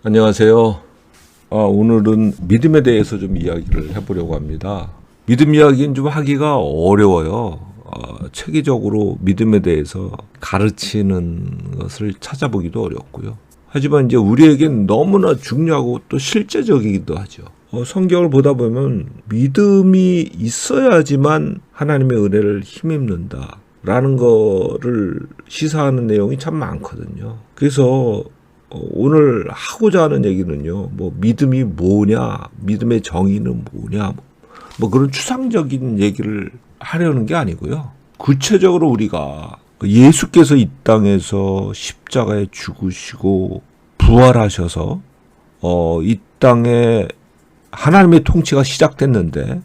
안녕하세요. 오늘은 믿음에 대해서 좀 이야기를 해보려고 합니다. 믿음 이야기는 좀 하기가 어려워요. 체계적으로 믿음에 대해서 가르치는 것을 찾아보기도 어렵고요. 하지만 이제 우리에겐 너무나 중요하고 또 실제적이기도 하죠. 성경을 보다 보면 믿음이 있어야지만 하나님의 은혜를 힘입는다 라는 거를 시사하는 내용이 참 많거든요. 그래서 오늘 하고자 하는 얘기는요, 믿음이 뭐냐, 믿음의 정의는 뭐냐, 그런 추상적인 얘기를 하려는 게 아니고요. 구체적으로 우리가 예수께서 이 땅에서 십자가에 죽으시고 부활하셔서 이 땅에 하나님의 통치가 시작됐는데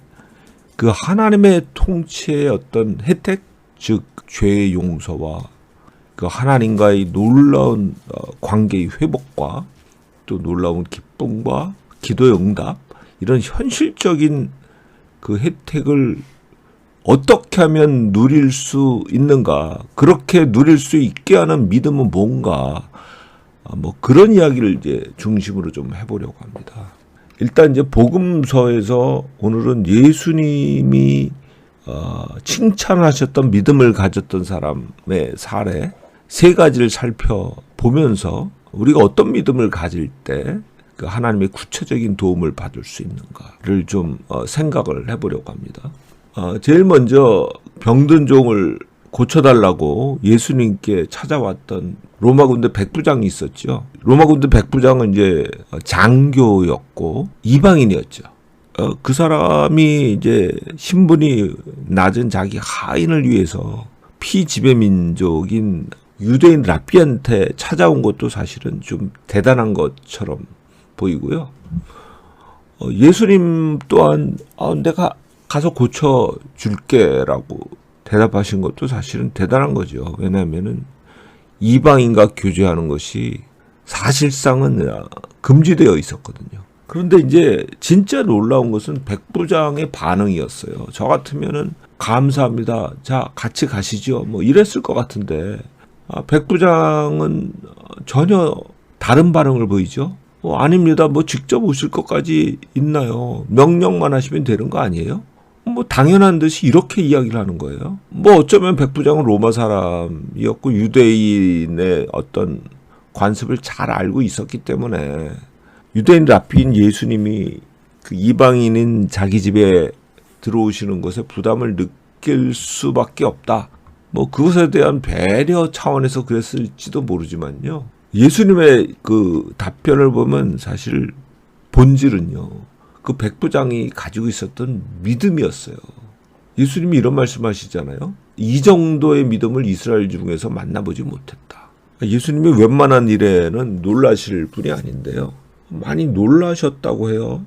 그 하나님의 통치의 어떤 혜택, 즉 죄의 용서와 그 하나님과의 놀라운 관계의 회복과 또 놀라운 기쁨과 기도의 응답, 이런 현실적인 그 혜택을 어떻게 하면 누릴 수 있는가, 그렇게 누릴 수 있게 하는 믿음은 뭔가, 그런 이야기를 이제 중심으로 좀 해보려고 합니다. 일단 이제 복음서에서 오늘은 예수님이 칭찬하셨던 믿음을 가졌던 사람의 사례 세 가지를 살펴보면서 우리가 어떤 믿음을 가질 때 그 하나님의 구체적인 도움을 받을 수 있는가를 좀 생각을 해보려고 합니다. 제일 먼저 병든 종을 고쳐달라고 예수님께 찾아왔던 로마 군대 백부장이 있었죠. 로마 군대 백부장은 이제 장교였고 이방인이었죠. 그 사람이 이제 신분이 낮은 자기 하인을 위해서 피지배 민족인 유대인 랍비한테 찾아온 것도 사실은 좀 대단한 것처럼 보이고요. 예수님 또한 내가 가서 고쳐줄게라고 대답하신 것도 사실은 대단한 거죠. 왜냐하면은 이방인과 교제하는 것이 사실상은 금지되어 있었거든요. 그런데 이제 진짜 놀라운 것은 백부장의 반응이었어요. 저 같으면은 감사합니다. 자, 같이 가시죠. 이랬을 것 같은데 백부장은 전혀 다른 반응을 보이죠. 아닙니다. 직접 오실 것까지 있나요? 명령만 하시면 되는 거 아니에요? 당연한 듯이 이렇게 이야기를 하는 거예요. 어쩌면 백부장은 로마 사람이었고 유대인의 어떤 관습을 잘 알고 있었기 때문에 유대인 랍비인 예수님이 그 이방인인 자기 집에 들어오시는 것에 부담을 느낄 수밖에 없다. 그것에 대한 배려 차원에서 그랬을지도 모르지만요. 예수님의 그 답변을 보면 사실 본질은요, 그 백부장이 가지고 있었던 믿음이었어요. 예수님이 이런 말씀하시잖아요. 이 정도의 믿음을 이스라엘 중에서 만나보지 못했다. 예수님이 웬만한 일에는 놀라실 분이 아닌데요. 많이 놀라셨다고 해요.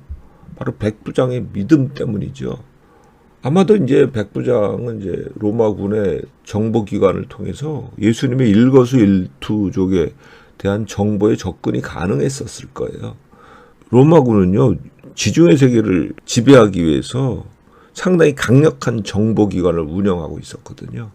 바로 백부장의 믿음 때문이죠. 아마도 이제 백부장은 이제 로마군의 정보기관을 통해서 예수님의 일거수일투족에 대한 정보에 접근이 가능했었을 거예요. 로마군은요, 지중해 세계를 지배하기 위해서 상당히 강력한 정보기관을 운영하고 있었거든요.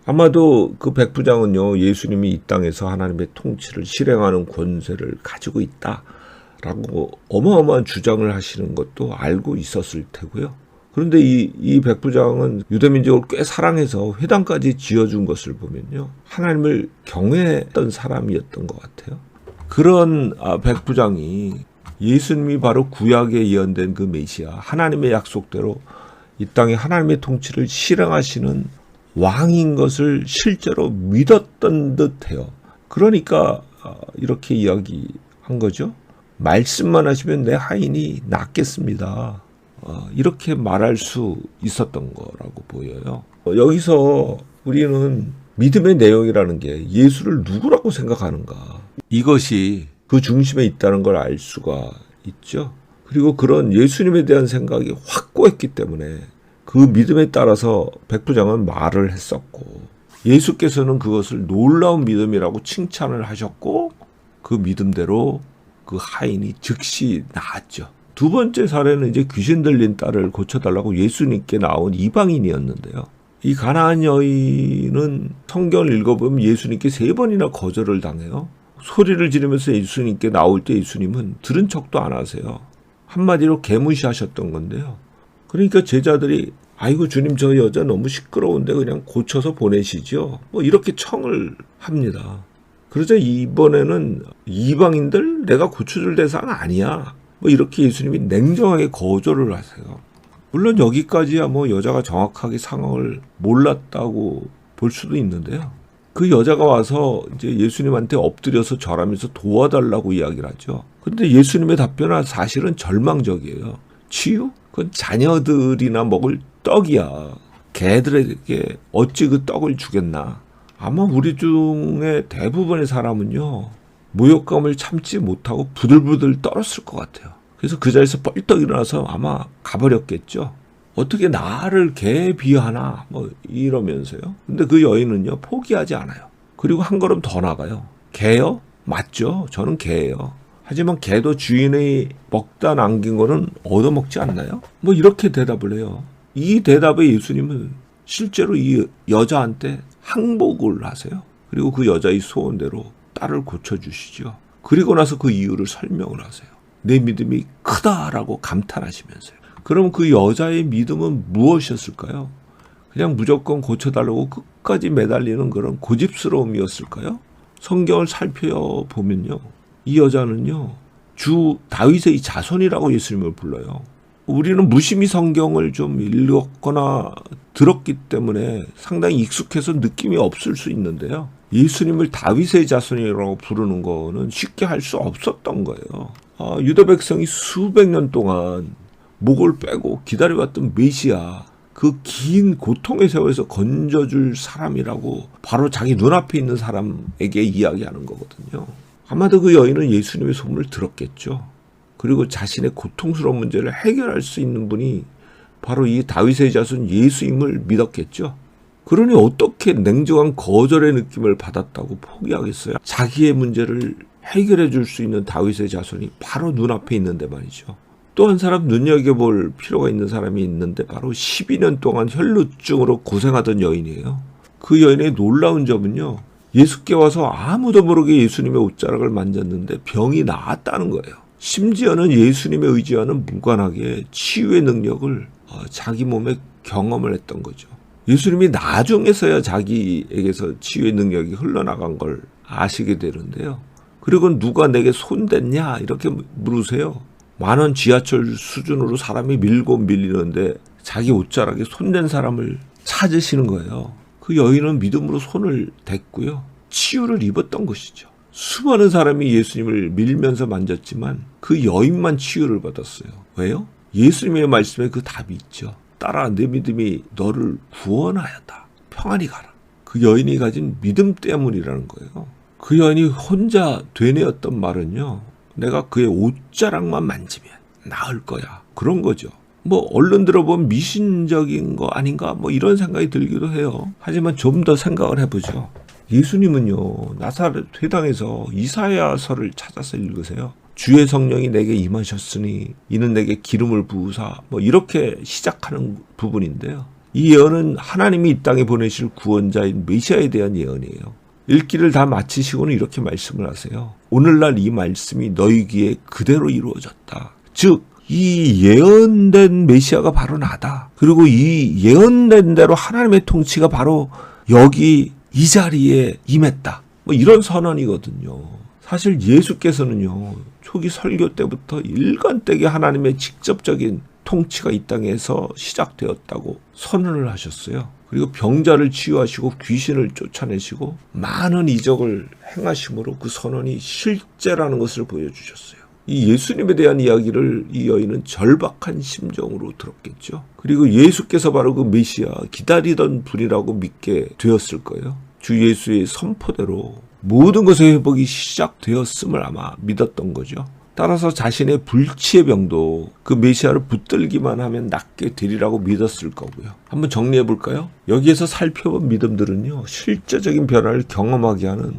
아마도 그 백부장은요, 예수님이 이 땅에서 하나님의 통치를 실행하는 권세를 가지고 있다라고 어마어마한 주장을 하시는 것도 알고 있었을 테고요. 그런데 이 백부장은 유대민족을 꽤 사랑해서 회당까지 지어준 것을 보면요, 하나님을 경외했던 사람이었던 것 같아요. 그런 백부장이 예수님이 바로 구약에 예언된 그 메시아, 하나님의 약속대로 이 땅에 하나님의 통치를 실행하시는 왕인 것을 실제로 믿었던 듯해요. 그러니까 이렇게 이야기한 거죠. 말씀만 하시면 내 하인이 낫겠습니다. 이렇게 말할 수 있었던 거라고 보여요. 여기서 우리는 믿음의 내용이라는 게 예수를 누구라고 생각하는가, 이것이 그 중심에 있다는 걸 알 수가 있죠. 그리고 그런 예수님에 대한 생각이 확고했기 때문에 그 믿음에 따라서 백부장은 말을 했었고, 예수께서는 그것을 놀라운 믿음이라고 칭찬을 하셨고, 그 믿음대로 그 하인이 즉시 나았죠. 두 번째 사례는 이제 귀신 들린 딸을 고쳐달라고 예수님께 나온 이방인이었는데요. 이 가나안 여인은 성경을 읽어보면 예수님께 3번이나 거절을 당해요. 소리를 지르면서 예수님께 나올 때 예수님은 들은 척도 안 하세요. 한마디로 개무시하셨던 건데요. 그러니까 제자들이 아이고 주님 저 여자 너무 시끄러운데 그냥 고쳐서 보내시죠. 뭐 이렇게 청을 합니다. 그러자 이번에는 이방인들 내가 고쳐줄 대상 아니야. 뭐 이렇게 예수님이 냉정하게 거절을 하세요. 물론 여기까지야 뭐 여자가 정확하게 상황을 몰랐다고 볼 수도 있는데요. 그 여자가 와서 이제 예수님한테 엎드려서 절하면서 도와달라고 이야기를 하죠. 근데 예수님의 답변은 사실은 절망적이에요. 치유? 그건 자녀들이나 먹을 떡이야. 개들에게 어찌 그 떡을 주겠나. 아마 우리 중에 대부분의 사람은요. 모욕감을 참지 못하고 부들부들 떨었을 것 같아요. 그래서 그 자리에서 뻘떡 일어나서 아마 가버렸겠죠. 어떻게 나를 개에 비하나 뭐 이러면서요. 근데 그 여인은요 포기하지 않아요. 그리고 한 걸음 더 나가요. 개요? 맞죠. 저는 개예요. 하지만 개도 주인이 먹다 남긴 거는 얻어먹지 않나요? 뭐 이렇게 대답을 해요. 이 대답에 예수님은 실제로 이 여자한테 항복을 하세요. 그리고 그 여자의 소원대로 딸을 고쳐주시죠. 그리고 나서 그 이유를 설명을 하세요. 내 믿음이 크다라고 감탄하시면서요. 그럼 그 여자의 믿음은 무엇이었을까요? 그냥 무조건 고쳐달라고 끝까지 매달리는 그런 고집스러움이었을까요? 성경을 살펴보면요. 이 여자는요. 주 다윗의 자손이라고 예수님을 불러요. 우리는 무심히 성경을 좀 읽었거나 들었기 때문에 상당히 익숙해서 느낌이 없을 수 있는데요. 예수님을 다윗의 자손이라고 부르는 거는 쉽게 할 수 없었던 거예요. 유다 백성이 수백 년 동안 목을 빼고 기다려왔던 메시아, 그 긴 고통의 세월에서 건져줄 사람이라고 바로 자기 눈앞에 있는 사람에게 이야기하는 거거든요. 아마도 그 여인은 예수님의 소문을 들었겠죠. 그리고 자신의 고통스러운 문제를 해결할 수 있는 분이 바로 이 다윗의 자손 예수임을 믿었겠죠. 그러니 어떻게 냉정한 거절의 느낌을 받았다고 포기하겠어요? 자기의 문제를 해결해 줄 수 있는 다윗의 자손이 바로 눈앞에 있는데 말이죠. 또 한 사람 눈여겨볼 필요가 있는 사람이 있는데 바로 12년 동안 혈루증으로 고생하던 여인이에요. 그 여인의 놀라운 점은요. 예수께 와서 아무도 모르게 예수님의 옷자락을 만졌는데 병이 나았다는 거예요. 심지어는 예수님의 의지와는 무관하게 치유의 능력을 자기 몸에 경험을 했던 거죠. 예수님이 나중에서야 자기에게서 치유의 능력이 흘러나간 걸 아시게 되는데요. 그리고 누가 내게 손댔냐 이렇게 물으세요. 많은 지하철 수준으로 사람이 밀고 밀리는데 자기 옷자락에 손댄 사람을 찾으시는 거예요. 그 여인은 믿음으로 손을 댔고요. 치유를 입었던 것이죠. 수많은 사람이 예수님을 밀면서 만졌지만 그 여인만 치유를 받았어요. 왜요? 예수님의 말씀에 그 답이 있죠. 딸아, 내 믿음이 너를 구원하였다. 평안히 가라. 그 여인이 가진 믿음 때문이라는 거예요. 그 여인이 혼자 되뇌었던 말은요. 내가 그의 옷자락만 만지면 나을 거야. 그런 거죠. 뭐 얼른 들어보면 미신적인 거 아닌가 뭐 이런 생각이 들기도 해요. 하지만 좀 더 생각을 해보죠. 예수님은요. 나사렛 회당에서 이사야서를 찾아서 읽으세요. 주의 성령이 내게 임하셨으니 이는 내게 기름을 부으사 뭐 이렇게 시작하는 부분인데요. 이 예언은 하나님이 이 땅에 보내실 구원자인 메시아에 대한 예언이에요. 읽기를 다 마치시고는 이렇게 말씀을 하세요. 오늘날 이 말씀이 너희 귀에 그대로 이루어졌다. 즉 이 예언된 메시아가 바로 나다. 그리고 이 예언된 대로 하나님의 통치가 바로 여기 이 자리에 임했다. 뭐 이런 선언이거든요. 사실 예수께서는요. 초기 설교 때부터 일관되게 하나님의 직접적인 통치가 이 땅에서 시작되었다고 선언을 하셨어요. 그리고 병자를 치유하시고 귀신을 쫓아내시고 많은 이적을 행하심으로 그 선언이 실제라는 것을 보여주셨어요. 이 예수님에 대한 이야기를 이 여인은 절박한 심정으로 들었겠죠. 그리고 예수께서 바로 그 메시아 기다리던 분이라고 믿게 되었을 거예요. 주 예수의 선포대로 모든 것의 회복이 시작되었음을 아마 믿었던 거죠. 따라서 자신의 불치의 병도 그 메시아를 붙들기만 하면 낫게 되리라고 믿었을 거고요. 한번 정리해 볼까요? 여기에서 살펴본 믿음들은요. 실제적인 변화를 경험하게 하는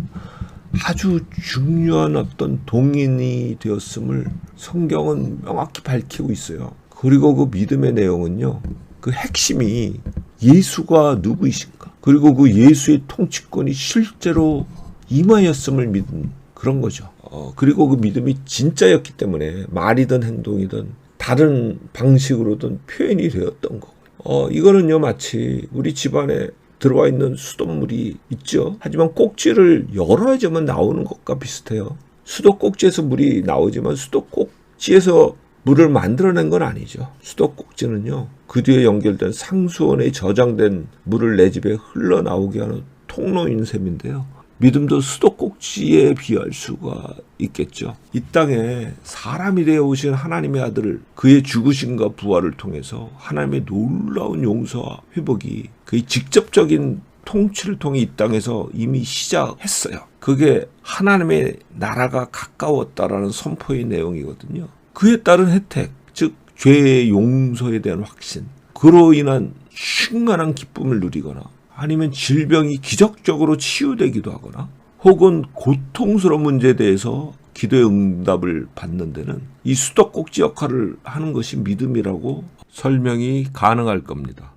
아주 중요한 어떤 동인이 되었음을 성경은 명확히 밝히고 있어요. 그리고 그 믿음의 내용은요. 그 핵심이 예수가 누구이신가? 그리고 그 예수의 통치권이 실제로 임하였음을 믿은 그런 거죠. 그리고 그 믿음이 진짜였기 때문에 말이든 행동이든 다른 방식으로든 표현이 되었던 거고요. 이거는요, 마치 우리 집안에 들어와 있는 수돗물이 있죠. 하지만 꼭지를 열어야지만 나오는 것과 비슷해요. 수도꼭지에서 물이 나오지만 수도꼭지에서 물을 만들어낸 건 아니죠. 수도꼭지는요, 그 뒤에 연결된 상수원에 저장된 물을 내 집에 흘러나오게 하는 통로인 셈인데요. 믿음도 수도꼭지에 비할 수가 있겠죠. 이 땅에 사람이 되어 오신 하나님의 아들, 그의 죽으심과 부활을 통해서 하나님의 놀라운 용서와 회복이 그의 직접적인 통치를 통해 이 땅에서 이미 시작했어요. 그게 하나님의 나라가 가까웠다라는 선포의 내용이거든요. 그에 따른 혜택, 즉 죄의 용서에 대한 확신, 그로 인한 충만한 기쁨을 누리거나 아니면 질병이 기적적으로 치유되기도 하거나 혹은 고통스러운 문제에 대해서 기도의 응답을 받는 데는 이 수도꼭지 역할을 하는 것이 믿음이라고 설명이 가능할 겁니다.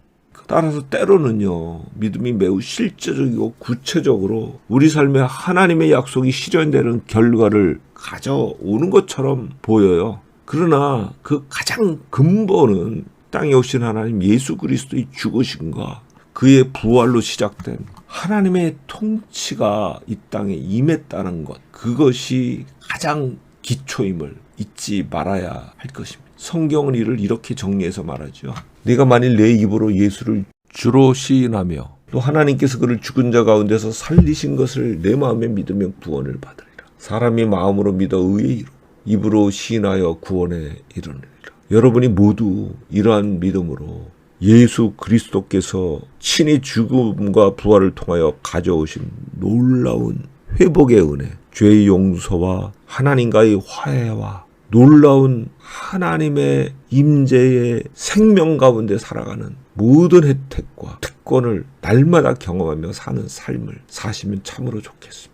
따라서 때로는요, 믿음이 매우 실제적이고 구체적으로 우리 삶에 하나님의 약속이 실현되는 결과를 가져오는 것처럼 보여요. 그러나 그 가장 근본은 땅에 오신 하나님 예수 그리스도의 죽으심과 그의 부활로 시작된 하나님의 통치가 이 땅에 임했다는 것, 그것이 가장 기초임을 잊지 말아야 할 것입니다. 성경은 이를 이렇게 정리해서 말하죠. 네가 만일 내 입으로 예수를 주로 시인하며 또 하나님께서 그를 죽은 자 가운데서 살리신 것을 내 마음에 믿으면 구원을 받으리라. 사람이 마음으로 믿어 의에 이르고 입으로 시인하여 구원에 이르느니라. 여러분이 모두 이러한 믿음으로 예수 그리스도께서 친히 죽음과 부활을 통하여 가져오신 놀라운 회복의 은혜, 죄의 용서와 하나님과의 화해와 놀라운 하나님의 임재의 생명 가운데 살아가는 모든 혜택과 특권을 날마다 경험하며 사는 삶을 사시면 참으로 좋겠습니다.